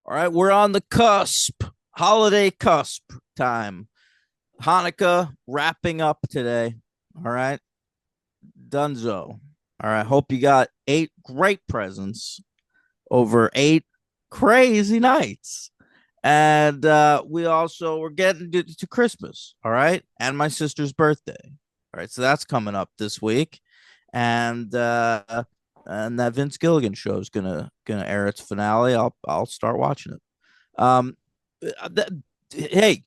All right, we're on the cusp, holiday cusp time. Hanukkah wrapping up today. All right, Dunzo. All right, hope you got 8 great presents over 8 crazy nights. And we're getting to Christmas. All right, and my sister's birthday. All right, so that's coming up this week. And that Vince Gilligan show is gonna air its finale. I'll start watching it. Um, th- hey,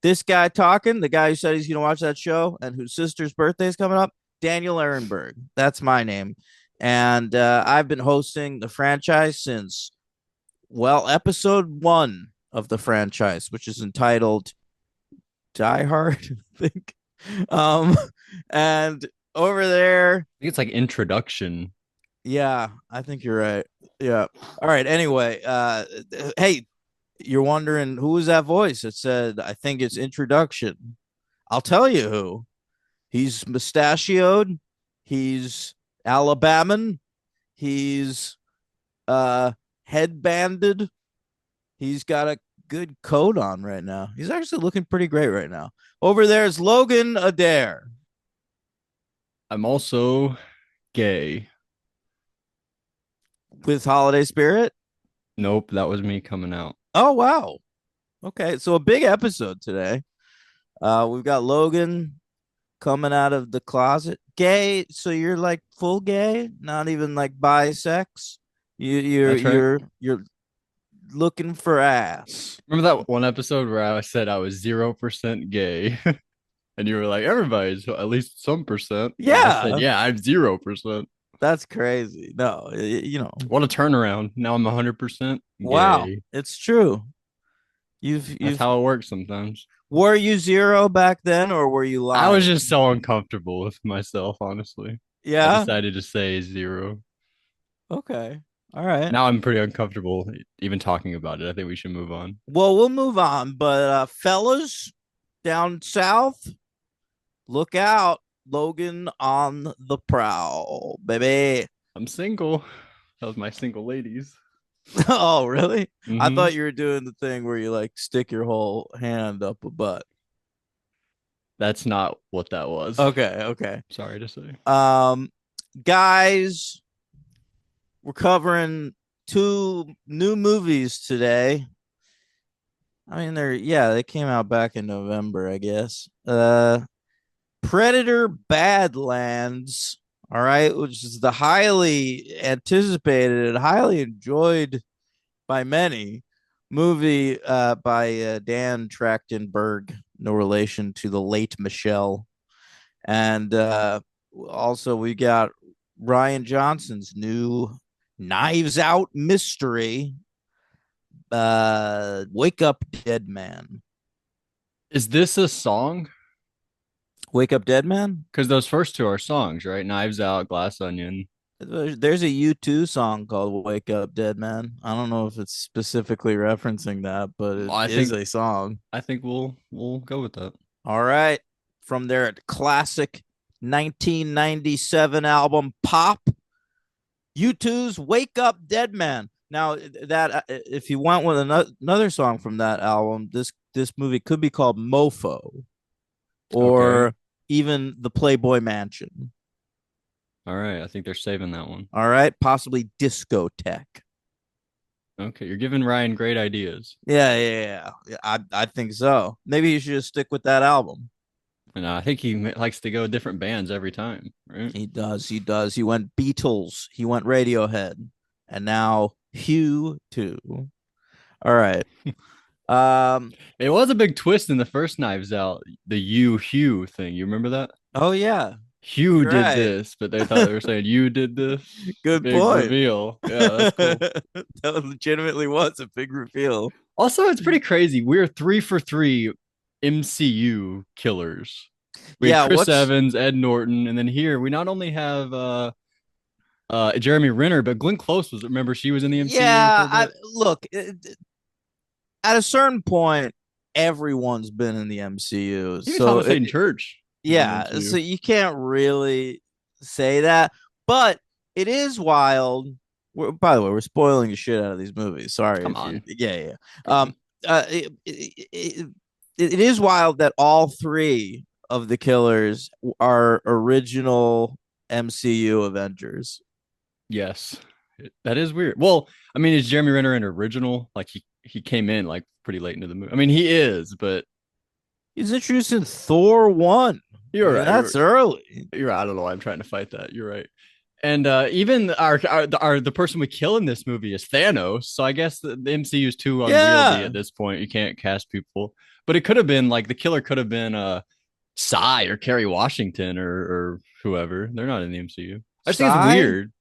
this guy talking, the guy who said he's going to watch that show and whose sister's birthday is coming up, Daniel Ehrenberg. That's my name. And I've been hosting the franchise since, well, episode 1 of the franchise, which is entitled Die Hard, I think. Um, and over there, think it's like introduction. yeah, I think you're right. Yeah. All right. Anyway, hey, you're wondering who was that voice that said, I think it's introduction. I'll tell you who. He's mustachioed. He's Alabaman. He's uh headbanded. He's got a good coat on right now. He's actually looking pretty great right now. Over there's Logan Adair I'm also gay. with Holiday Spirit. Nope, that was me coming out. Oh wow. Okay, so a big episode today. We've got Logan coming out of the closet. Gay, so you're like full gay, not even like bisex. You you're That's right. you're you're looking for ass. Remember that one episode where I said I was 0% gay? And you were like, everybody's at least some percent. And I said, Yeah, yeah, I'm 0%. that's crazy. No, What a turnaround. Now I'm 100% wow, gay. it's true. That's You've how it works sometimes. Were you zero back then or were you I was lying? just so uncomfortable with myself, honestly. I Yeah. decided to say 0. Okay. All right. Now I'm pretty uncomfortable even talking about it. I think we should move on. Well, we'll move on, but fellas down south, look out. Logan on the prowl, baby. I'm single. That was my single ladies. Oh, really? I Hmm. thought you were doing the thing where you like stick your whole hand up a butt. That's not what that was. Okay, okay. Sorry to say. Um, guys, we're covering 2 new movies today. I mean, they came out back in November, I guess. Predator Badlands, all right, which is the highly anticipated and highly enjoyed by many movie by Dan Trachtenberg, no relation to the late Michelle. And also, we got Ryan Johnson's new Knives Out mystery, Wake Up Dead Man. Is this a song? Wake Up Dead Man? Because those first two are songs, right? Knives Out, Glass Onion. There's a U2 song called Wake Up Dead Man. I don't know if it's specifically referencing that, but Well, it I is think a song. I think we'll go with that. All right. From their classic 1997 album Pop, U2's Wake Up Dead Man. Now that if you went with another song from that album, this movie could be called Mofo Okay. or even The Playboy Mansion. All right. I think they're saving that one. All right, possibly Discotheque. Okay. You're giving Ryan great ideas. Yeah. I think so. Maybe you should just stick with that album. And I think he likes to go different bands every time, right? He does. He does. He went Beatles. He went Radiohead, and now Hugh too. All right. Um. It was a big twist in the first Knives Out, the you Hugh thing. You remember that? Oh yeah. Hugh You're did right. this, but they thought they were saying you did this. Good Big point. reveal. Yeah, that's cool. That legitimately was a big reveal. Also, it's pretty crazy. We're 3 for 3 MCU killers. We had Yeah. Chris What's Evans, Ed Norton, and then here we not only have Jeremy Renner, but Glenn Close was. Remember, she was in the MCU for yeah. a I bit. look at a certain point. Everyone's been in the MCU, Even so Thomas Hayden Church was in the yeah, so MCU. you can't really say that, but it is wild By the way, we're spoiling the shit out of these movies. Sorry Come if you, on. yeah, yeah. Come Um, on. it is wild that all three of the killers are original MCU Avengers. Yes. That is weird. Well, I mean, is Jeremy Renner an original? Like he came in like pretty late into the movie. I mean, he is, but He's introduced in Thor 1. I you're mean, right. You're that's early. you're right. I don't know why I'm trying to fight that. You're right. And even our the person we kill in this movie is Thanos. So I guess the MCU is too unwieldy Yeah. at this point. You can't cast people. But it could have been like the killer could have been Psy or Kerry Washington or whoever. They're not in the MCU. I just think it's Psy? weird.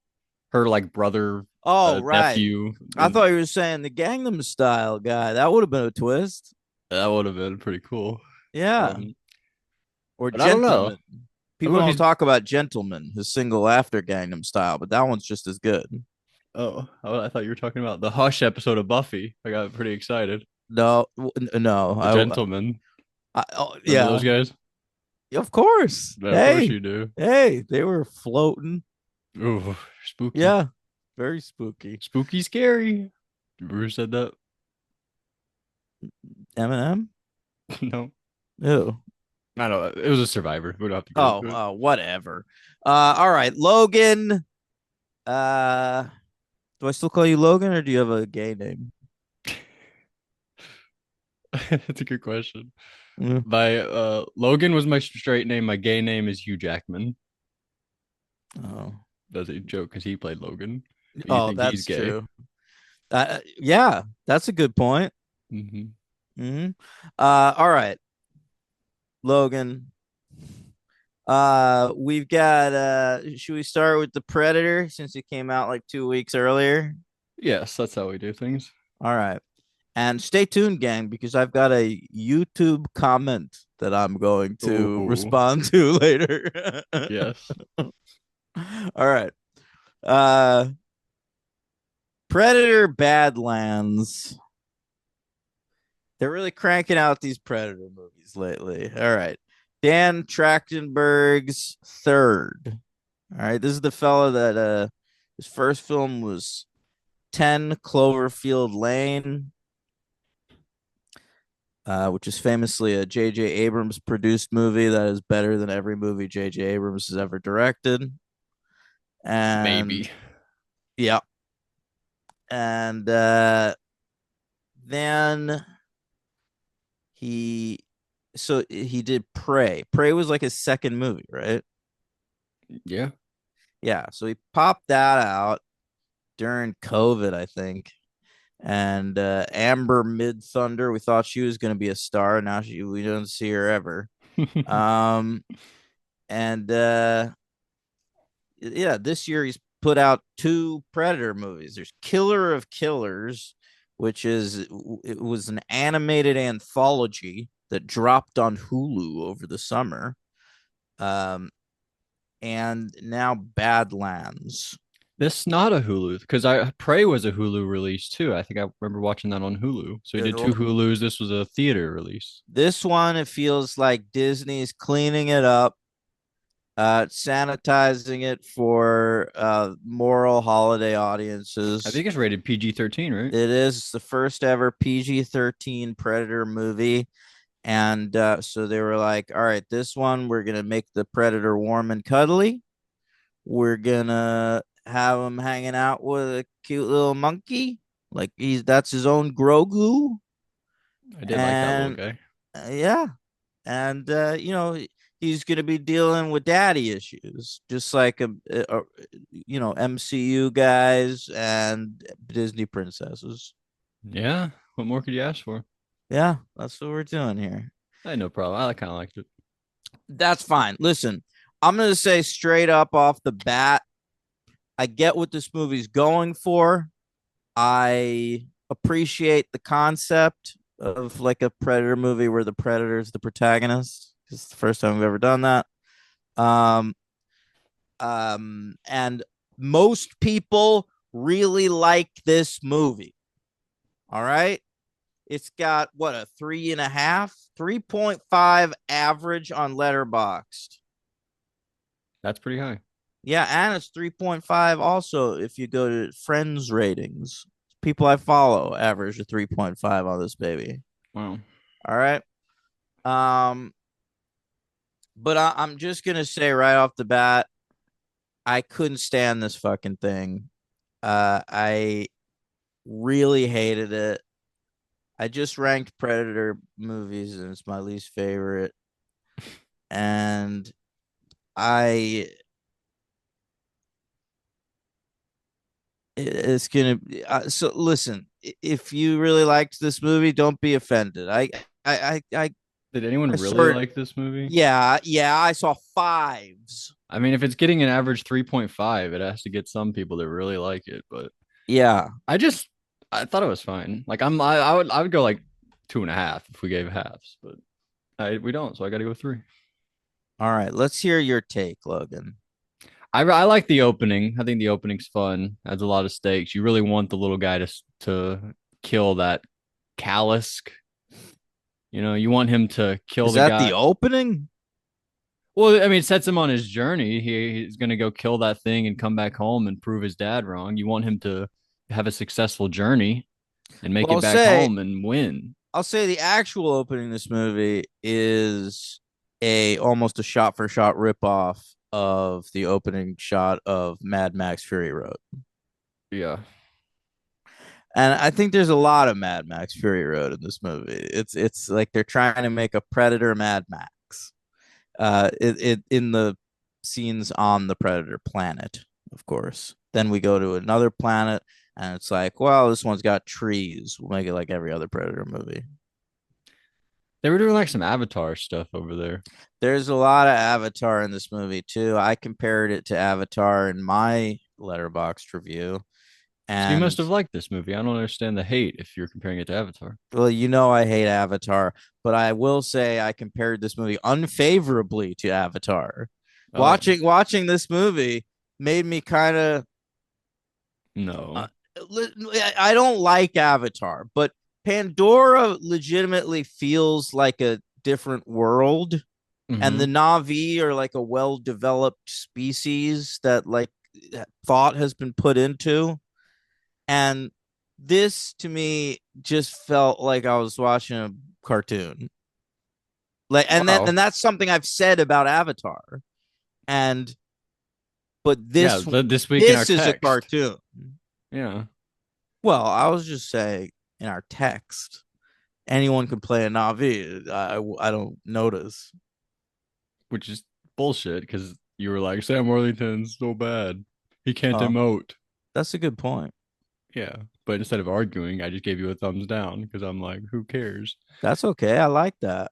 Her like brother, Oh, right. nephew. I thought you were saying the Gangnam Style guy. That would have been a twist. That would have been pretty cool. Yeah. Um, Or but I don't know. Gentleman. I don't People know if don't he's. talk about Gentleman, his single after Gangnam Style, but that one's just as good. Oh, I thought you were talking about the Hush episode of Buffy. I got pretty excited. No, no. The Gentleman. Oh, Remember those yeah, guys? of course. Yeah, of course Hey, you do. hey, they were floating. Ooh, spooky. Yeah, very spooky. Spooky scary. Bruce said that. Eminem? No. Ew. I don't know. It was a survivor. We don't have to get Oh, into whatever. All right, Logan. Do I still call you Logan, or do you have a gay name? it. That's a good question. Mm. My Logan was my straight name. My gay name is Hugh Jackman. Oh, That's a joke because he played Logan. You oh, think he's that's gay? true. Yeah, that's a good point. Hmm. Hmm. All right, Logan. We've got. Should we start with the Predator since it came out like 2 weeks earlier? Yes, that's how we do things. All right, and stay tuned, gang, because I've got a YouTube comment that I'm going to Oh, respond to later. yes. All right. Uh, Predator Badlands. They're really cranking out these Predator movies lately. All right. Dan Trachtenberg's third. All right. This is the fella that his first film was 10 Cloverfield Lane, which is famously a J.J. Abrams produced movie that is better than every movie J.J. Abrams has ever directed. And Maybe. yeah. And then he he did Prey. Prey was like his second movie, right? Yeah. Yeah. So he popped that out during COVID, I think. And Amber Mid Thunder, we thought she was going to be a star. Now we don't see her ever. Um, and yeah, this year he's put out two Predator movies. There's Killer of Killers, which is it was an animated anthology that dropped on Hulu over the summer. Um, and now Badlands. This not a Hulu because I Prey was a Hulu release too. I think I remember watching that on Hulu. So he did two Hulus. This was a theater release. This one, it feels like Disney's cleaning it up, sanitizing it for moral holiday I audiences. think it's rated PG-13, right? It is the first ever PG-13 Predator movie. And so they were like, all right, this one, we're going to make the Predator warm and cuddly. We're going to have him hanging out with a cute little monkey. Like that's his own Grogu. I did like that little And guy. yeah. And, he's going to be dealing with daddy issues, just like, MCU guys and Disney princesses. Yeah. What more could you ask for? Yeah, that's what we're doing here. I had no problem. I kind of liked it. That's fine. Listen, I'm going to say straight up off the bat, I get what this movie's going for. I appreciate the concept of like a Predator movie where the Predator is the protagonist. It's the first time we've ever done that. Um, and most people really like this movie. All right. It's got what, a 3.5, 3.5 average on Letterboxd. That's pretty high. Yeah, and it's 3.5 also if you go to friends ratings. People I follow average a 3.5 on this baby. Wow. All right. Um, but I'm just gonna say right off the bat, I couldn't stand this fucking thing. I really hated it. I just ranked Predator movies and it's my least favorite. And I it's gonna so listen, if you really liked this movie, don't be offended. I Did anyone I really sort like this movie? yeah, I saw fives. I mean, if it's getting an average 3.5, it has to get some people that really like it. But Yeah. I just I thought it was fine. Like I would go like 2.5 if we gave halves, but we don't, so I got to go 3. All right, let's hear your take, Logan. I like the opening. I think the opening's fun. Adds a lot of stakes. You really want the little guy to kill that Calisk. You know, you want him to kill Is the that guy. the opening? Well, I mean, it sets him on his journey. He's going to go kill that thing and come back home and prove his dad wrong. You want him to have a successful journey and Well, make it back home and win. I'll say the actual opening of this movie is a almost a shot for shot ripoff of the opening shot of Mad Max Fury Road. Yeah. And I think there's a lot of Mad Max Fury Road in this movie. It's like they're trying to make a Predator Mad Max. It in the scenes on the Predator planet, of course. Then we go to another planet, and it's like, well, this one's got trees. We'll make it like every other Predator movie. They were doing like some Avatar stuff over there. There's a lot of Avatar in this movie too. I compared it to Avatar in my letterboxd review, So you must and have liked this movie. I don't understand the hate if you're comparing it to Avatar. well, you know I hate Avatar, but I will say I compared this movie unfavorably to Avatar. Oh, Watching this movie made me kind of uh, no. I don't like Avatar, but Pandora legitimately feels like a different world, and the Mm-hmm. Na'vi are like a well-developed species that like thought has been put into, and this to me just felt like I was watching a cartoon. Like, Wow. and that's something I've said about Avatar, and but Yeah, this week in our this is a text. cartoon. Yeah, Well, I was just saying in our text, anyone can play a Na'vi. I don't notice. which is bullshit because you were like, Sam Worthington's so bad. He can't Oh, emote. that's a good point. Yeah. But instead of arguing, I just gave you a thumbs down because I'm like, who cares? That's okay. I like that.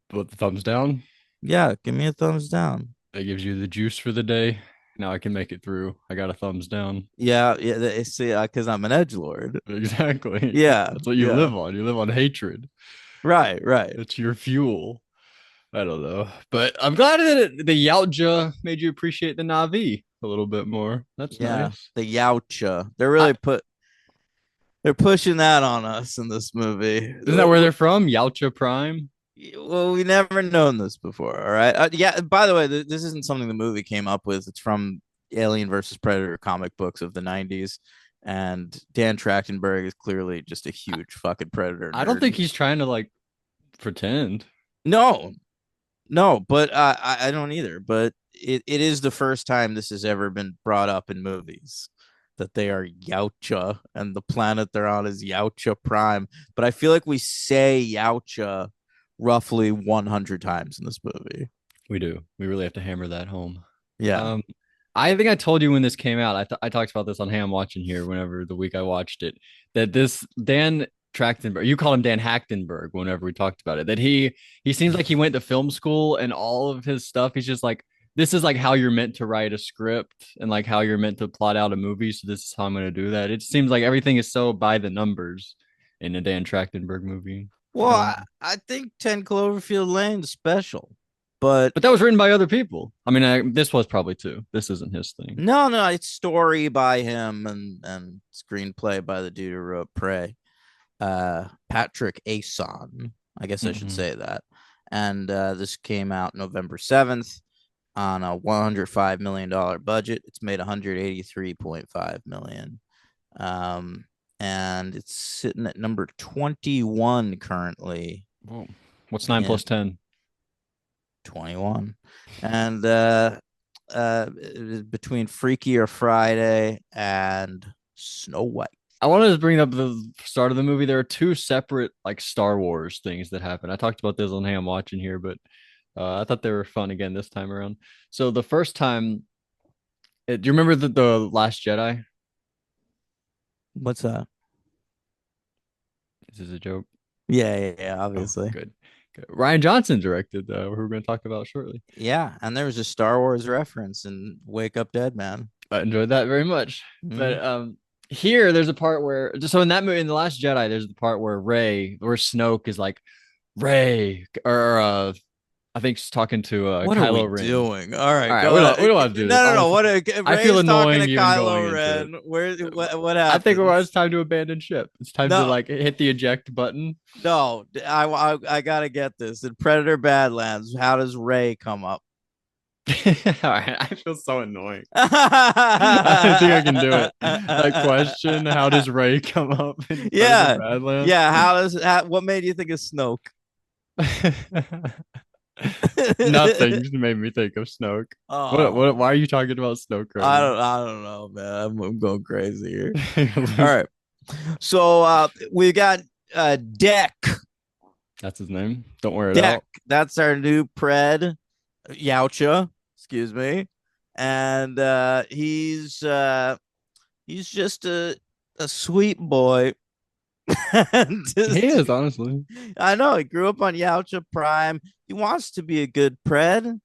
But the thumbs down, Yeah, give me a thumbs down. that gives you the juice for the day. Now I can make it through. I got a thumbs down. Yeah, yeah. See, because I'm an edge lord. Exactly. Yeah, That's what you yeah. live on. You live on hatred. Right, right. It's your fuel. I don't know. But I'm glad that the Yautja made you appreciate the Navi a little bit more. That's Yeah, nice. the Yautja. I, They're pushing that on us in this movie. isn't that where they're from? Yautja Prime? Well, we never known this before. All right. Yeah. By the way, this isn't something the movie came up with. It's from Alien versus Predator comic books of the '90s, and Dan Trachtenberg is clearly just a huge fucking Predator I don't nerd. think he's trying to like pretend. No, no, but I don't either. But it is the first time this has ever been brought up in movies that they are Yautja and the planet they're on is Yautja Prime. But I feel like we say Yautja roughly 100 times in this movie. We do. We really have to hammer that home. Yeah. Um, I think I told you when this came out. I talked about this on Ham Watching Here whenever the week I watched it. That this Dan Trachtenberg, you call him Dan Hachtenberg whenever we talked about it. That he seems like he went to film school and all of his stuff. He's just like, this is like how you're meant to write a script and like how you're meant to plot out a movie. So this is how I'm going to do that. It seems like everything is so by the numbers in a Dan Trachtenberg movie. Well, I don't. I think 10 Cloverfield Lane's special, but But that was written by other people. I mean, this was probably too. This isn't his thing. no, no, it's story by him and screenplay by the dude who wrote Prey. Patrick Ason. I guess I should Mm-hmm. say that. And this came out November 7th. on a $105 million budget. It's made 183.5 million. Um, and it's sitting at number 21 currently Whoa. What's nine in plus 10? 21. And between Freakier Friday and Snow White. I wanted to bring up the start of the movie. There are two separate like Star Wars things that happen. I talked about this on Hey, I'm watching here, but I thought they were fun again this time around. So the first time, do you remember the Last Jedi? What's that? Is this a joke? Yeah, Oh, obviously. good. Good. Ryan Johnson directed, who we're going to talk about shortly. Yeah, and there was a Star Wars reference in Wake Up Dead Man. I enjoyed that very much. Hmm. But here there's a part where so in that movie in the Last Jedi, there's the part where Snoke is like Ray or I think she's talking to What are we Kylo Ren. doing? All All right, right, go we ahead. don't have to do this. No. Honestly, What I feel Ray's talking annoying to even going Kylo into it. Ren. What I think well, happens? it's time to abandon ship. It's time to No, like hit the eject button. no. I gotta get this. In Predator Badlands, how does Ray come up? All right, I feel so annoying. I think I can do it. That question, how does Ray come up in Predator Yeah, Badlands? yeah. What made you think of Snoke? Nothing made me think of Snoke. Why Oh, are you talking about Snoke right I don't know, man. I'm going crazy here. All now? right. So we got Deck. That's his name. Don't wear it Deck. out. That's our new Pred. Yautja, excuse me. And he's just a sweet boy. And He is, honestly. I know he grew up on Yautja Prime. He wants to be a good Pred,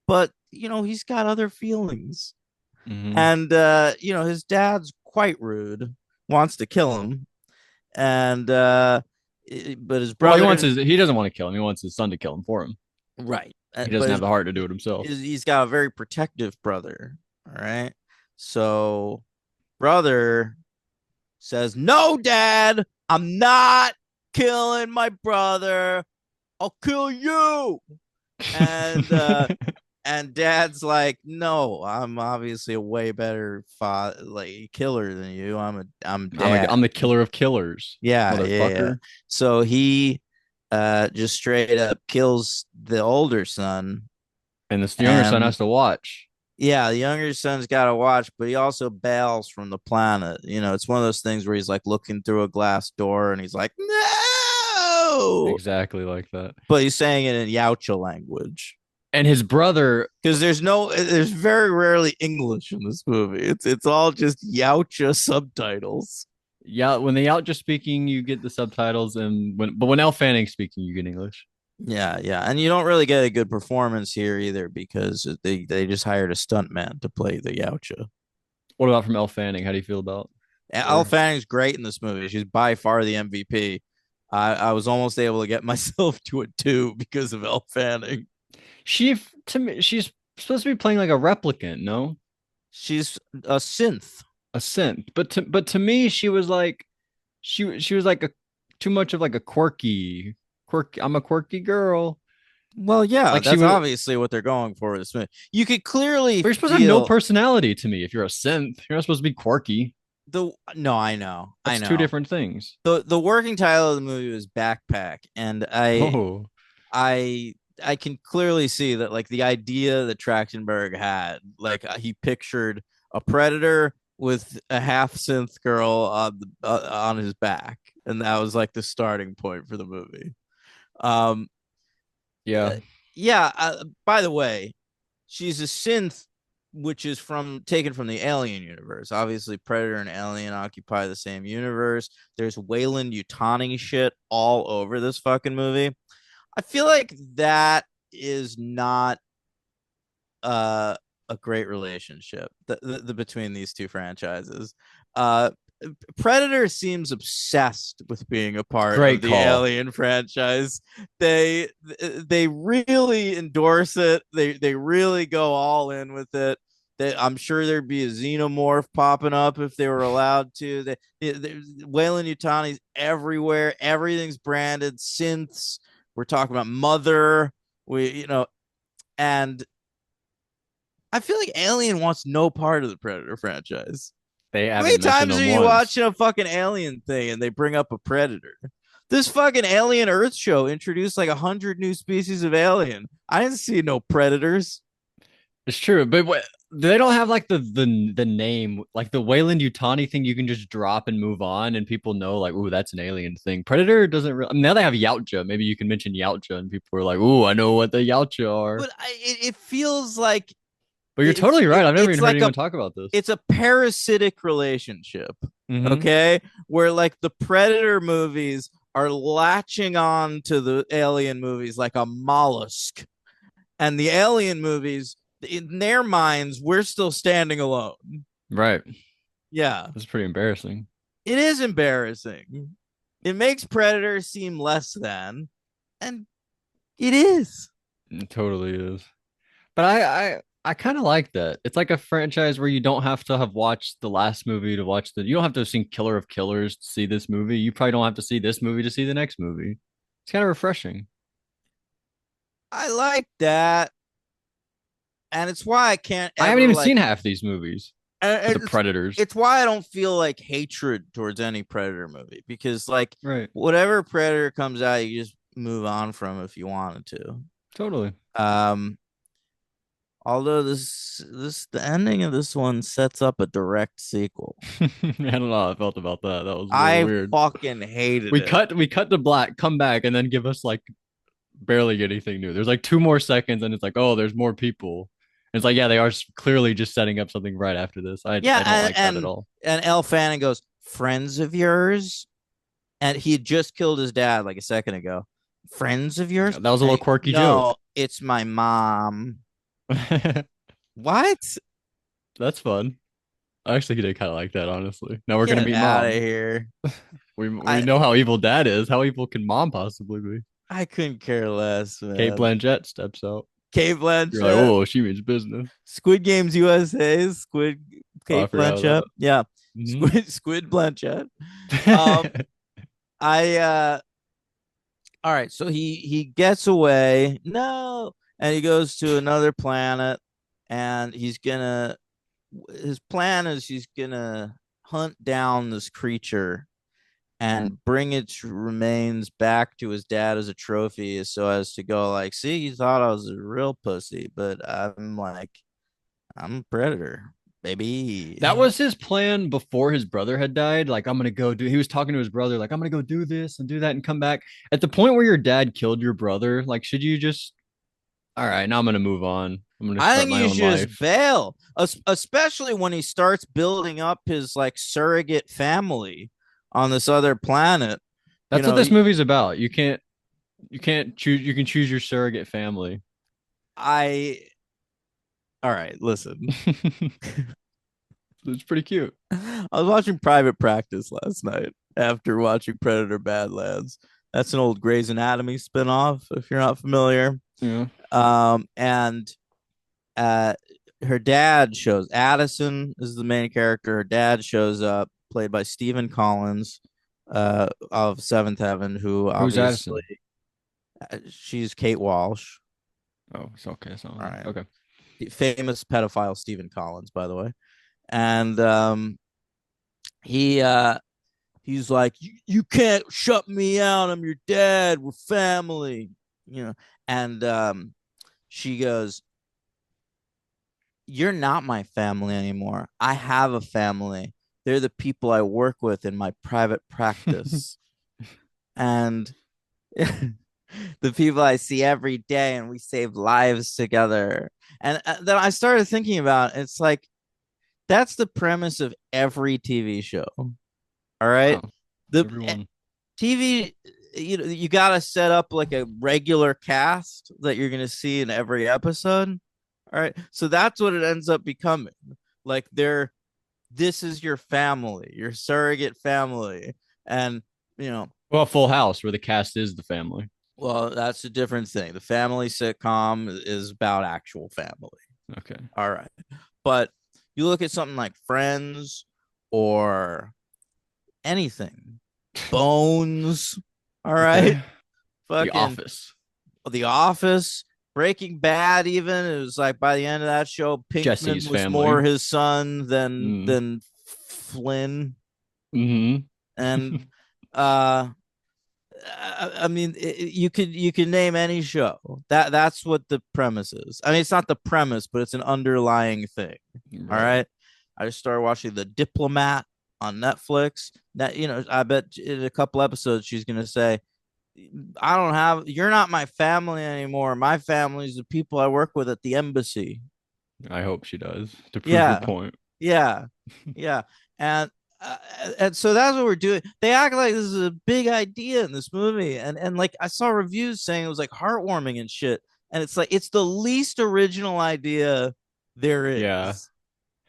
but he's got other feelings. Hmm. And his dad's quite rude, wants to kill him. And but his Well, brother, he doesn't want to kill him. He wants his son to kill him for him. right. He But doesn't have the heart to do it himself. he's got a very protective brother. All right. So brother says, "No, dad, I'm not killing my brother. I'll kill you." And and dad's like, "No, I'm obviously a way better father, like killer than you. I'm dad." I'm the killer of killers, Yeah. motherfucker. So he just straight up kills the older son. And this younger son And has to watch. yeah, the younger son's got to watch, but he also bails from the planet. It's one of those things where he's like looking through a glass door and he's like, "No," Exactly like that. but he's saying it in Yautja language And his brother, because there's very rarely English in this movie. It's all just Yautja subtitles. yeah, when they out just speaking, you get the subtitles, and when Elle Fanning's speaking, you get English. Yeah, and you don't really get a good performance here either because they just hired a stuntman to play the Yautja. What about from Elle Fanning? How do you feel about Elle her? Fanning's great in this movie. She's by far the MVP. I was almost able to get myself to a 2 because of Elle Fanning. She to me, she's supposed to be playing like a replicant, no, She's a synth. a synth. But to me, she was like she was like a too much of like a quirky. I'm a quirky girl. Well, yeah, Like she that's was. obviously what they're going for with this movie. You could clearly But you're supposed to have no feel personality to me if you're a synth. You're not supposed to be quirky. the no, I That's two know. different things. The working title of the movie was Backpack, and Oh, I I can clearly see that like the idea that Trachtenberg had, like he pictured a predator with a half synth girl on his back, and that was like the starting point for the movie. Um, yeah. uh, yeah. By the way, she's a synth, which is taken from the Alien universe. Obviously, Predator and Alien occupy the same universe. There's Wayland Yutani shit all over this fucking movie. I feel like that is not uh, a great relationship between these two franchises. Uh, Predator seems obsessed with being a part of Great the call. Alien franchise. They really endorse it. They really go all in with it. I'm sure there'd be a xenomorph popping up if they were allowed to. Wayland Yutani's everywhere. Everything's branded synths. We're talking about Mother. And I feel like Alien wants no part of the Predator franchise. They How many haven't mentioned times are them you once. watching a fucking Alien thing and they bring up a Predator? This fucking Alien Earth show introduced like 100 new species of alien. I didn't see no predators. It's true, but they don't have like the name, like the Wayland Yutani thing. You can just drop and move on, and people know like, ooh, that's an alien thing. Predator doesn't really. Now they have Yautja. Maybe you can mention Yautja, and people are like, ooh, I know what the Yautja are. But it feels like But you're totally right. I've never it's even heard like anyone talk about this. a parasitic relationship. Hmm. Okay, where like the Predator movies are latching on to the Alien movies like a mollusk, and the Alien movies, in their minds, we're still standing alone. Right. Yeah, That's pretty embarrassing. it is embarrassing. It makes Predator seem less than, and it is. It totally is. But I kind of like that. It's like a franchise where you don't have to have watched the last movie to watch the. You don't have to have seen Killer of Killers to see this movie. You probably don't have to see this movie to see the next movie. It's kind of refreshing. I like that, and it's why I can't I haven't ever even like. seen half these movies with the It's Predators. it's why I don't feel like hatred towards any Predator movie because like Right. whatever Predator comes out, you just move on from if you wanted to. Totally. Um, although the ending of this one sets up a direct sequel. I don't know how I felt about that. That was a little I weird. fucking hated We it. cut we cut to black, come back, and then give us like barely anything new. There's like 2 more seconds, and it's like, oh, there's more people. And it's like, yeah, they are clearly just setting up something right after this. I Yeah, don't like that at all. and Elle Fanning goes, friends of yours, and he had just killed his dad like a second ago. Friends of yours? That was a And little quirky joke. no, it's my mom. What? That's fun. I actually did kind of like that, honestly. Now we're gonna Get meet out of mom. here. We I know how evil dad is. How evil can mom possibly be? I couldn't care less, Kate man. Blanchett steps out. Kate You're like, Blanchett, oh, she means business. Squid Games USA, Squid Oh, I Kate forgot Blanchett. about Yeah. that. Squid Blanchett. Um Hmm. I all right, so he gets away. No, and he goes to another planet and he's gonna his plan is he's gonna hunt down this creature and bring its remains back to his dad as a trophy so as to go like, see, you thought I was a real pussy, but I'm a predator, baby. That was his plan before his brother had died. Like, I'm gonna go do. He was talking to his brother, like, I'm gonna go do this and do that and come back. At the point where your dad killed your brother, like, should you just? All right, now I'm gonna move on. I'm gonna I start think my you own should just life. bail, especially when he starts building up his like surrogate family on this other planet. You That's what know, this movie's about. You can't choose. You can choose your surrogate family. I all right, listen. It's pretty cute. I was watching Private Practice last night after watching Predator Badlands. That's an old Grey's Anatomy spinoff, if you're not familiar. Yeah. And uh, her dad shows Addison is the main character. Her dad shows up, played by Stephen Collins of Seventh Heaven, who Who's obviously Addison? she's Kate Walsh. Oh, it's okay. It's not All her. right, Okay. famous pedophile Stephen Collins, by the way, and he he's like, you can't shut me out. I'm your dad. We're family, you know. And she goes, you're not my family anymore. I have a family. They're the people I work with in my private practice. And the people I see every day, and we save lives together. And then I started thinking about it's like that's the premise of every TV show. All right. Wow. The Everyone. TV, you got to set up like a regular cast that you're going to see in every episode. All right. So that's what it ends up becoming. Like this is your family, your surrogate family. And, you know, Well, Full House, where the cast is the family. well, that's a different thing. The family sitcom is about actual family. Okay. All right. But you look at something like Friends or anything, Bones. All right. Okay. The Fucking Office. The Office, Breaking Bad, even it was like by the end of that show, Pinkman Jesse's was more family. his son than Mm. Flynn, Hmm. and uh, I mean, you could name any show. That's what the premise is. I mean, it's not the premise, but it's an underlying thing. All Right. right. I just started watching The Diplomat on Netflix. That I bet in a couple episodes she's gonna say, "I don't have. You're not my family anymore. My family's the people I work with at the embassy." I hope she does to prove her Yeah, point. yeah, yeah. And uh, and so that's what we're doing. They act like this is a big idea in this movie, and like I saw reviews saying it was like heartwarming and shit. And it's like it's the least original idea there Yeah. is.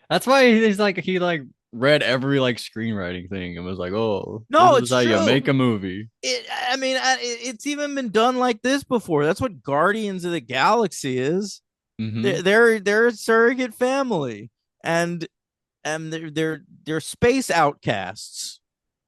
That's why he's like he like read every like screenwriting thing and was like, "Oh, this No, is it's how you true. make a movie." I mean, it's even been done like this before. That's what Guardians of the Galaxy is. Hmm. They're a surrogate family, and they're space outcasts.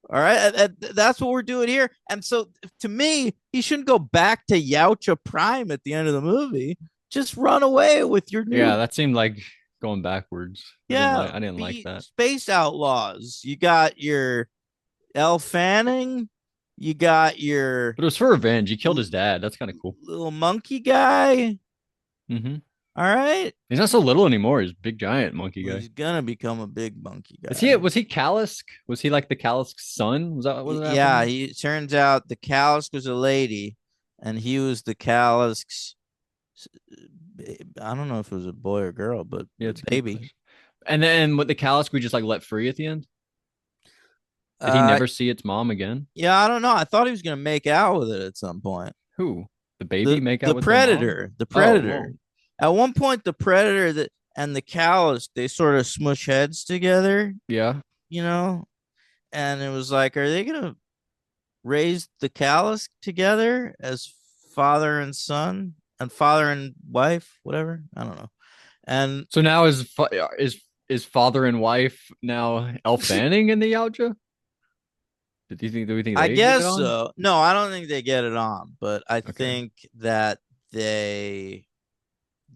All right, that's what we're doing here. And so, to me, he shouldn't go back to Yautja Prime at the end of the movie. Just run away with your Yeah, new, that seemed like going backwards. yeah, I didn't like be that. space outlaws. You got your Elle Fanning. You got your But it was for revenge. He killed his dad. That's kind of cool. little monkey guy. Hmm. All right, He's not so little anymore. He's a big giant monkey well, guy. he's gonna become a big monkey Is he guy. was he Kalisk? Was he like the Kalisk's son? Was that what Yeah, happened? he turns out the Kalisk was a lady, and he was the Kalisk's. I don't know if it was a boy or girl, but Yeah, it's a good baby. question. And then with the Kalisk, we just like let free at the end. Did he Uh, never see its mom again? yeah, I don't know. I thought he was gonna make out with it at some point. Who? The baby The make out the with the mom? predator, the Oh, predator. well, At one point, the predator that and the Kalisk they sort of smush heads together, yeah. you know, and it was like, are they gonna raise the Kalisk together as father and son and father and wife, whatever? I don't know. And So now is father and wife now Elle Fanning in the Yautja? Do we think I they get it guess on? so. No, I don't think they get it on, but I Okay. think that they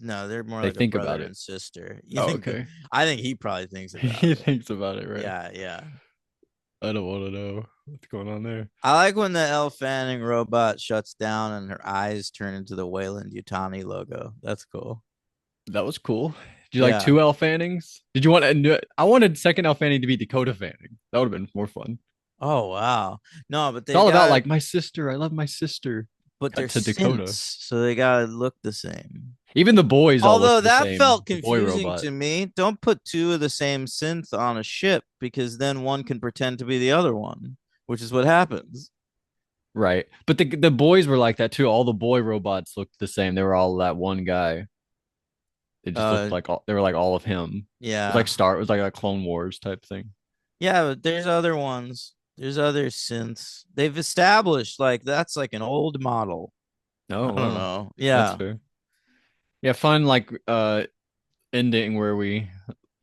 no, they're more They like a think brother about it. and sister. You Oh, think that okay. I think he probably thinks about He it. thinks about it, right? Yeah, yeah. I don't want to know what's going on there. I like when the Elle Fanning robot shuts down and her eyes turn into the Wayland Yutani logo. That's cool. That was cool. Did you like Yeah. two Elle Fannings? Did you want a I wanted second Elle Fanning to be Dakota Fanning. That would have been more fun. Oh wow. No, but It's they've all about got like my sister. I love my sister. but they're Cut to Dakota. synths, so they gotta look the same. Even the boys all looked Although the that same. felt The boy confusing robot. to me. Don't put two of the same synth on a ship because then one can pretend to be the other one, which is what happens. Right. But the boys were like that too. All the boy robots looked the same. They were all that one guy. They just looked Uh, like they were like all of him. yeah, It was like a Clone Wars type thing. yeah, but there's other ones. There's other synths. They've established like that's like an old model. I Oh don't wow. know. That's Yeah, fair. Yeah, fun like ending where we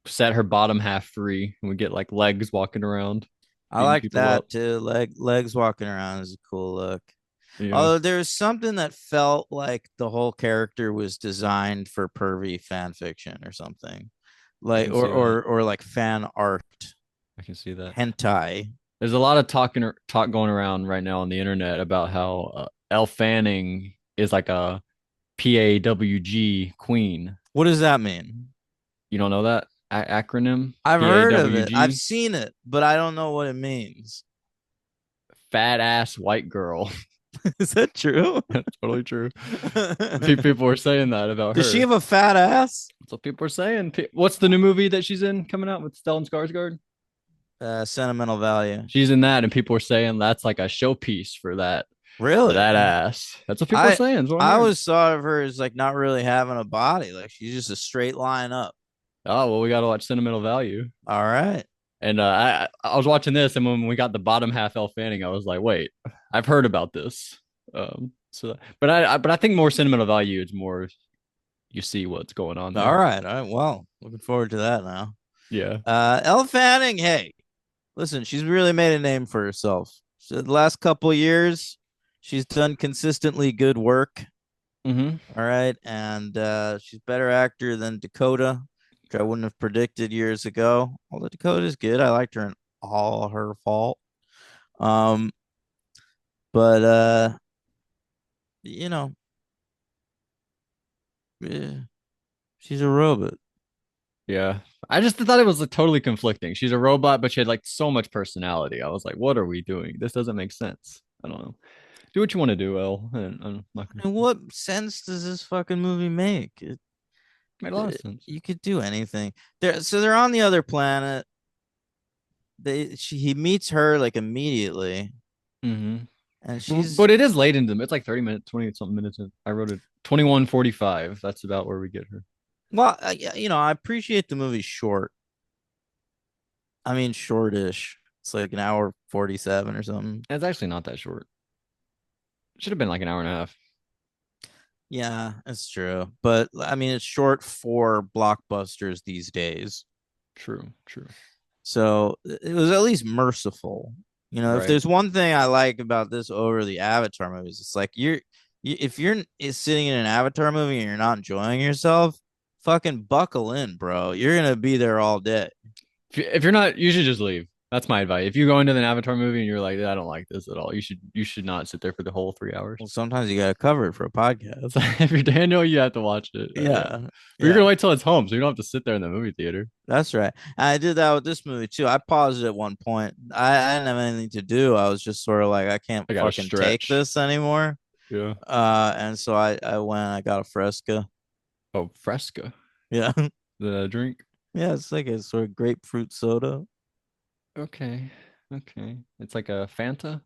set her bottom half free and we get like legs walking around, I beating like people that up. too. Legs walking around is a cool look. Yeah. Although there was something that felt like the whole character was designed for pervy fan fiction or something, I like can see that. or like fan art I can see that. hentai. There's a lot of talk going around right now on the internet about how Elle Fanning is like a PAWG queen. What does that mean? You don't know that acronym? I've heard of it. I've PAWG? seen it, but I don't know what it means. Fat ass white girl. Is that true? That's totally true. People were saying that about Does she her. have a fat ass? That's what people are saying. What's the new movie that she's in coming out with Stellan Skarsgård? Sentimental value. She's in that, and people are saying that's like a showpiece for Really? that ass. That's what people are I saying. That's what I'm I hearing. always thought of her as like not really having a body. Like she's just a straight line up. Oh well, we got to watch Sentimental Value. All right. And I was watching this, and when we got the bottom half Elle Fanning, I was like, wait, I've heard about this. But I think more Sentimental Value is more you see what's going on All there. right. All right. Well, looking forward to that now. Yeah. Elle Fanning, hey, listen, she's really made a name for herself. So the last couple years, she's done consistently good work. Mm-hmm. All right, and she's better actor than Dakota, which I wouldn't have predicted years ago. Although Dakota's good, I liked her in All Her Fault. Um, but you know, eh, she's a robot. Yeah. I just thought it was like, totally conflicting. She's a robot, but she had like so much personality. I was like, what are we doing? This doesn't make sense. I don't know. Do what you want to do, El. And I'm not gonna. And what sense does this fucking movie make? Made a lot of sense. You could do anything. They're on the other planet. He meets her like immediately, and she's But it is late into it's like 30 minutes, 20 something minutes in. I wrote it 21:45. That's about where we get her. well, I appreciate the movie short. I mean, shortish. It's like an hour 47 or something. And it's actually not that short. Should have been like an hour and a half. Yeah, it's true. But I mean, it's short for blockbusters these days. True, true. So it was at least merciful. If Right. there's one thing I like about this over the Avatar movies, it's like if you're sitting in an Avatar movie and you're not enjoying yourself, fucking buckle in, bro. You're gonna be there all day. If you're not, you should just leave. That's my advice. If you go into an Avatar movie and you're like, I don't like this at all, you should not sit there for the whole 3 hours. Well, sometimes you gotta cover it for a podcast. So if you're Daniel, you have to watch it. Yeah. Yeah, But you're yeah, gonna wait till it's home, so you don't have to sit there in the movie theater. that's right. I did that with this movie too. I paused it at one point. I didn't have anything to do. I was just sort of like, I can't I gotta fucking take stretch. this anymore. Yeah. And so I went. I got a Fresca. Oh, Fresca, Yeah, the drink. yeah. It's like a sort of grapefruit soda. Okay. Okay. It's like a Fanta.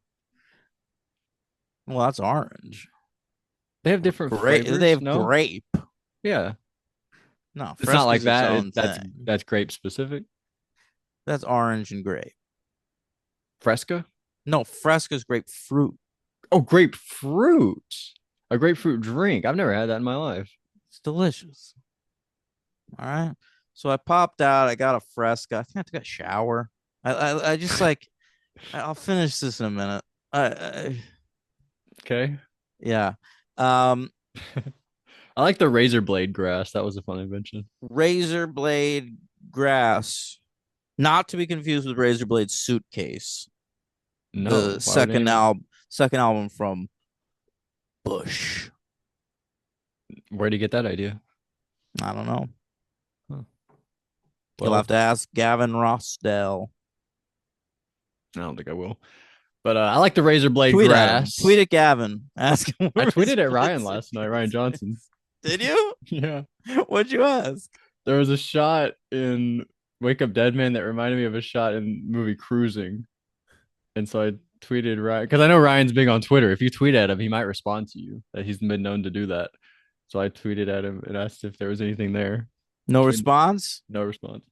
Well, that's orange. They have different Grape. They flavors, have no? grape. Yeah. No, It's not like Fresca's its that. own That's thing. that's grape specific. That's orange and grape. Fresca? No, Fresca's grapefruit. Oh, grapefruit. A grapefruit drink. I've never had that in my life. It's delicious. All right. So I popped out. I got a Fresca. I think I took a shower. I just like. I'll finish this in a minute. Okay. Yeah. Um, I like the razor blade grass. That was a fun invention. Razor blade grass, not to be confused with Razor Blade suitcase. The No, why would anyone? second album from Bush. Where'd you get that idea? I don't know. Huh. You'll have Well, to ask Gavin Rossdale. I don't think I will. But I like the razor blade Tweet at him. Tweet grass. at Gavin. Ask him I where his tweeted at Ryan place last night, Ryan Johnson. is. Did you? Yeah. What'd you ask? There was a shot in Wake Up Dead Man that reminded me of a shot in movie Cruising. And so I tweeted Ryan because I know Ryan's big on Twitter. If you tweet at him, he might respond to you. That he's been known to do that. So I tweeted at him and asked if there was anything there. No And response. no response.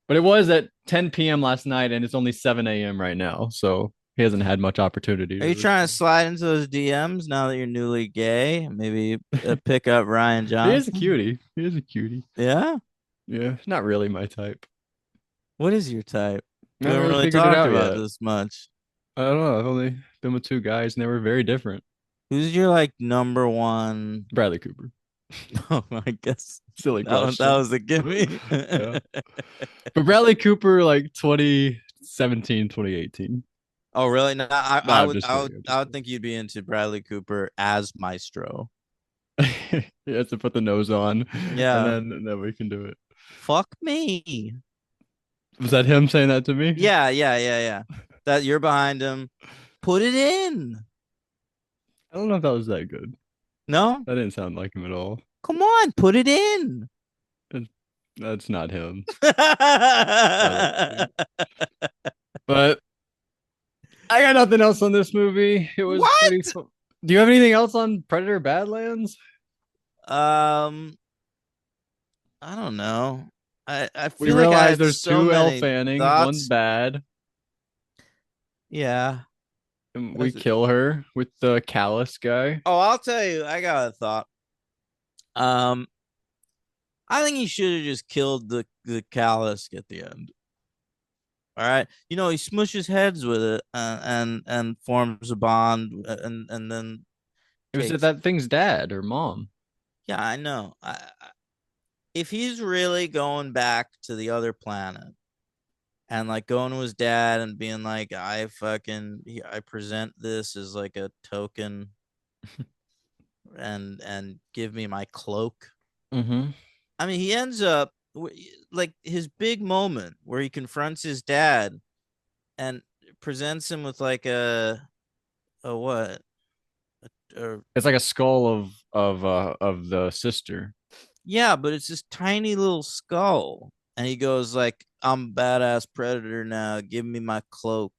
But it was at 10 p.m. last night and it's only 7 a.m. right now. So he hasn't had much opportunity Are to you trying to respond. slide into those DMs now that you're newly gay? Maybe pick up Ryan He is a Johnson. cutie. He is a cutie. Yeah. Yeah, not really my type. What is your type? I We haven't haven't really really figured it talked out about yet. this much. I don't know. I've only been with two guys and they were very different. Who's your like number one? Bradley Cooper. Oh, I guess Silly that question. was a gimme. Yeah. But Bradley Cooper, like 2017, 2018. Oh, really? No, No, I'm just kidding. I'm I just would think you'd be into Bradley Cooper as Maestro. kidding. He has to put the nose on Yeah. and then we can do it. Fuck me. Was that him saying that to me? Yeah, yeah, yeah, yeah. That you're behind him. Put it in. I don't know if that was that good. No? That didn't sound like him at all. Come on, put it in. That's not him. But I got nothing else on this movie. It was pretty What? fun. Do you have anything else on Predator Badlands? Um, I don't know. I We feel like I realize have there's so two Elle many Fannings, one's thoughts. bad, Yeah. and we kill her with the callus guy. Oh, I'll tell you, I got a thought. Um, I think he should have just killed the callus at the end. All right, he smushes heads with it and forms a bond, and then It was takes. that thing's dad or mom. Yeah, I know. If he's really going back to the other planet and like going to his dad and being like, I present this as like a token and give me my cloak. Mm-hmm. I mean, he ends up like his big moment where he confronts his dad and presents him with like a what? Or It's like a skull of the sister. yeah, but it's this tiny little skull. And he goes like, "I'm badass predator now. Give me my cloak."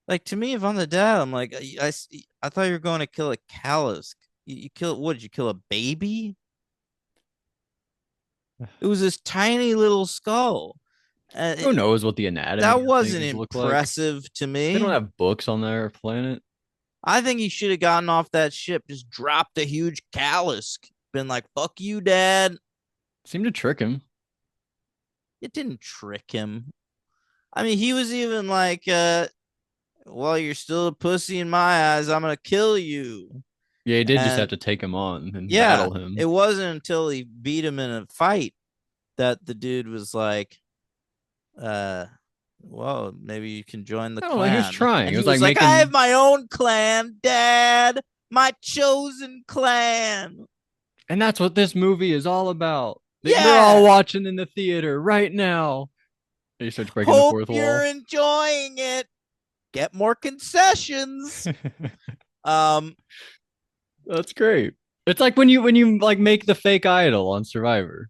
Like to me, if I'm the dad, I'm like, I thought you were going to kill a callus. You kill what? Did you kill a baby? It was this tiny little skull. Who And knows what the anatomy that of wasn't things look like? impressive to They don't me. have books on their planet. I think he should have gotten off that ship, just dropped a huge callus, been like, "Fuck you, dad." Seem to trick him. It didn't trick him. I mean, he was even like, "Well, you're still a pussy in my eyes. I'm gonna kill you." Yeah, he did just have And to take him on and yeah, battle it him. wasn't until he beat him in a fight that the dude was like, uh, well, maybe you can join the I don't know. He was clan. trying. And It he was like was like, "I have making, my own clan, dad, my chosen clan." and that's what this movie is all about. That you're all Yeah. watching in the theater right now. And he starts breaking the Hope fourth you're wall. enjoying it. Get more concessions. Um, That's great. It's like when you like make the fake idol on Survivor.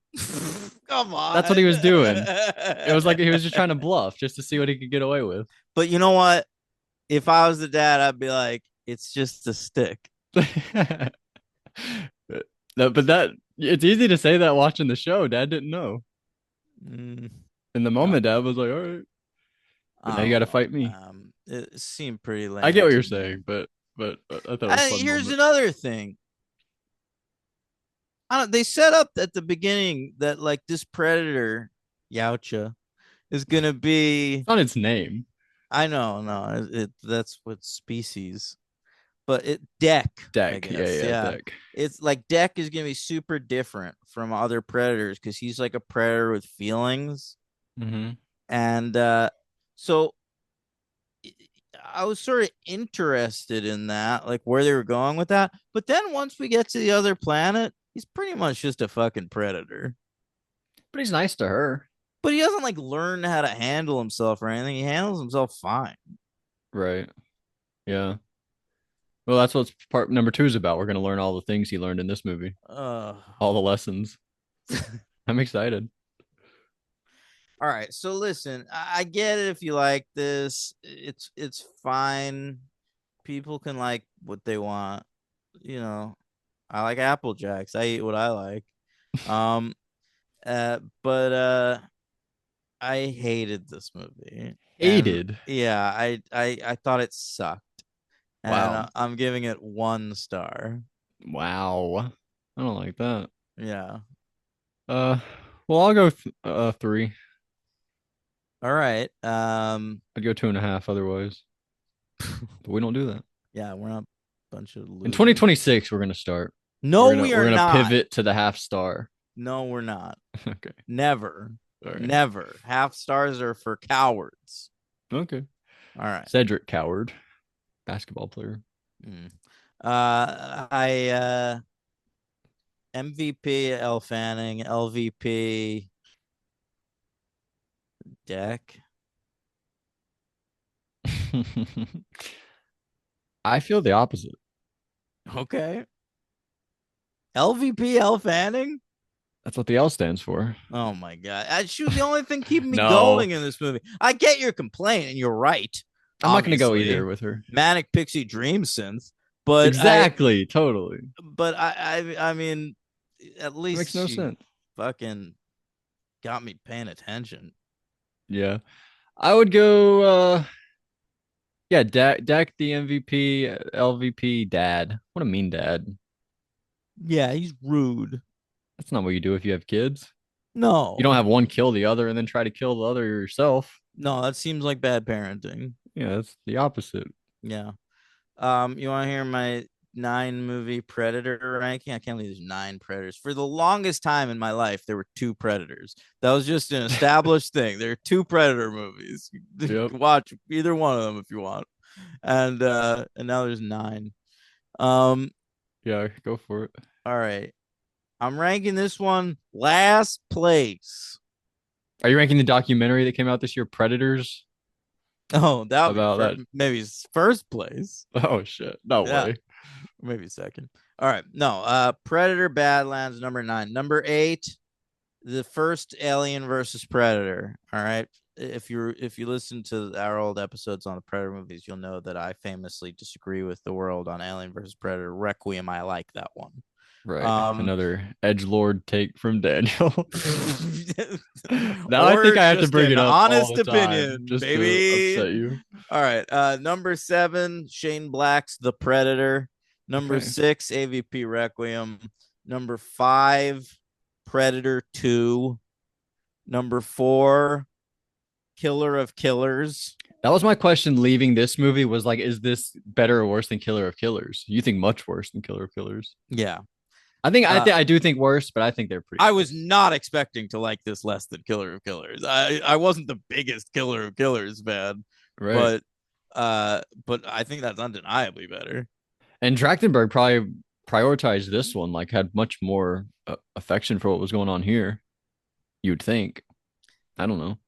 come That's what he on. was doing. It was like he was just trying to bluff just to see what he could get away with. But you know what? If I was the dad, I'd be like, it's just a stick. No, but that it's easy to say that watching the show. Dad didn't know. Mm, In the I moment, Dad was like, "All right," but now you got don't to know, fight me. man. It seemed pretty I get lame what to you're me. saying, but I thought it was a fun Here's moment. another thing. They set up at the beginning that like this predator, Yautja, is gonna be. It's not its name. I know, no, that's what species, but it deck, I Deck. Yeah, guess. yeah, Yeah, Deck. it's like deck is gonna be super different from other predators because he's like a predator with feelings, Mm-hmm. and so I was sort of interested in that, like where they were going with that. But then once we get to the other planet, he's pretty much just a fucking predator. But he's nice to her. But he doesn't like learn how to handle himself or anything. He handles himself fine. Right. Yeah. Well, that's what part number two is about. We're gonna learn all the things he learned in this movie, Uh, all the lessons. I'm excited. all right. So listen, I get it if you like this. It's fine. People can like what they want. You know, I like Apple Jacks. I eat what I like. Um, but I hated this movie, and Hated. yeah, I thought it sucked, and Wow. I'm giving it 1 star. Wow. I don't like that. Yeah. Uh, well, I'll go three. All right. I'd go 2.5 otherwise, but we don't do that. Yeah, we're not a bunch of In losers. 2026, we're gonna start. We're No, gonna we we're are gonna not. pivot to the half star. No, we're not. Okay. Never. All right. Never. Half stars are for cowards. Okay. All right. Cedric Coward, basketball player. Mm. I MVP L Fanning, LVP Deck. I feel the opposite. Okay. LVP L Fanning? That's what the L stands for. Oh my god. She was the only thing keeping me No, going in this movie. I get your complaint, and you're right, I'm not gonna go obviously. either with her. Manic Pixie Dream Synth. But Exactly. Totally. I mean, at It least makes no she sense. fucking got me paying attention. Yeah. I would go yeah, Dak the MVP, LVP dad. What a mean dad. Yeah, he's rude. That's not what you do if you have kids. You don't No, have one kill the other and then try to kill the other yourself. no, that seems like bad parenting. Yeah, that's the opposite. Yeah. You want to hear my nine movie Predator ranking. I can't believe there's nine Predators. For the longest time in my life, there were two Predators. That was just an established thing. There are two Predator movies. Yep. Watch either one of them if you want. And now there's nine. Um, Yeah, go for it. all right. I'm ranking this one last place. Are you ranking the documentary that came out this year, Predators? Oh, that would be About that. maybe first place. Oh shit. No Yeah, way. maybe second. All right. No, Predator Badlands number nine. Number eight, the first Alien versus Predator. All right. If you listen to our old episodes on the Predator movies, you'll know that I famously disagree with the world on Alien versus Predator. Requiem, I like that one. Right. Um, Another edge lord take from Daniel. Now I think or I have to just bring an it up all honest the time opinion, just to baby. upset you. All right. Number seven, Shane Black's The Predator. Number Okay. six, AVP Requiem. Number five, Predator 2. Number four, Killer of Killers. That was my question leaving this movie was like, is this better or worse than Killer of Killers? You think much worse than Killer of Killers. Yeah. I do think worse, but I think they're pretty I close. was not expecting to like this less than Killer of Killers. I wasn't the biggest Killer of Killers fan, Right. but I think that's undeniably better. And Trachtenberg probably prioritized this one, like had much more affection for what was going on here. You'd think. I don't know.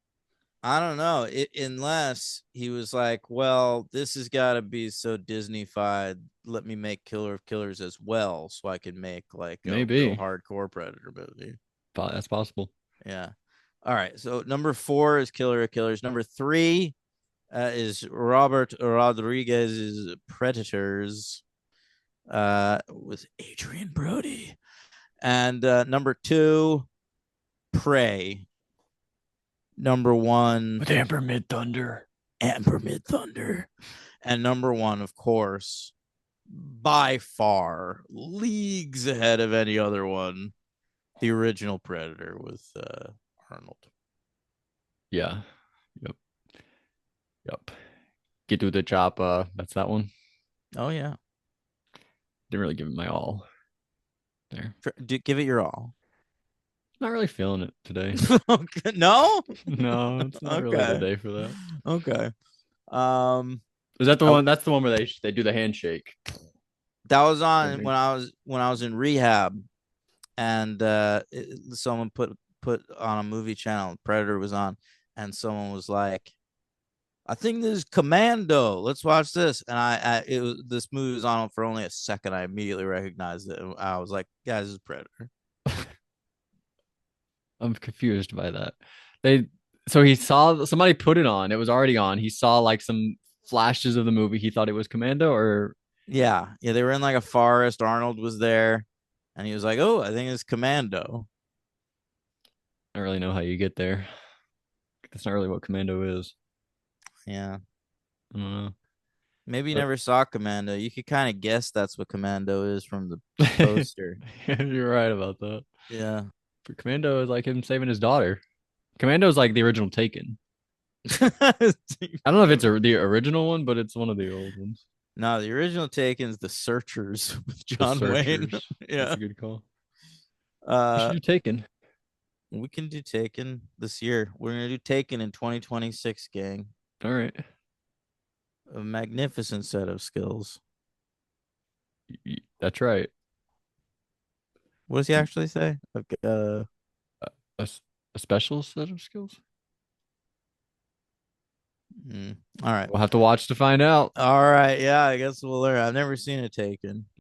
I don't know, unless he was like, well, this has got to be so Disney-fied. Let me make Killer of Killers as well, so I can make like a real Maybe. hardcore Predator movie. That's possible. Yeah. All right. So number four is Killer of Killers. Number three is Robert Rodriguez's Predators with Adrian Brody. And number two, Prey. Number one, With Amber Mid Thunder. Amber Mid Thunder. And number one, of course, by far, leagues ahead of any other one, the original Predator with Arnold. Yeah. Yep. Yep. Get to the chop. That's that one. Oh, yeah. Didn't really give it my all there. Give it your all. Not really feeling it today. Okay. No? No, it's not really the Okay. day for that. Okay. Um, Is that the I, one? That's the one where they do the handshake. that was on Ending. when I was in rehab, and someone put on a movie channel. Predator was on, and someone was like, "I think this is Commando. Let's watch this." And this movie was on for only a second. I immediately recognized it. I was like, "Guys, this is Predator." I'm confused by that. They so he saw somebody put it on. It was already on. He saw like some flashes of the movie. He thought it was Commando, or Yeah, yeah. They were in like a forest. Arnold was there, and he was like, "Oh, I think it's Commando." I don't really know how you get there. That's not really what Commando is. Yeah. I don't know. Maybe you But never saw Commando. You could kind of guess that's what Commando is from the poster. you're right about that. Yeah. But Commando is like him saving his daughter. Commando is like the original Taken. I don't know if it's the original one, but it's one of the old ones. No, the original Taken's The Searchers with The John Wayne. Searchers. That's Yeah. a good call. You should Uh, do Taken. we can do Taken this year. We're gonna do Taken in 2026, gang. All right. A magnificent set of skills. That's right. What does he actually say? Okay, A, a special set of skills. all right. We'll have to watch to find out. All right. Yeah, I guess we'll learn. I've never seen a Taken.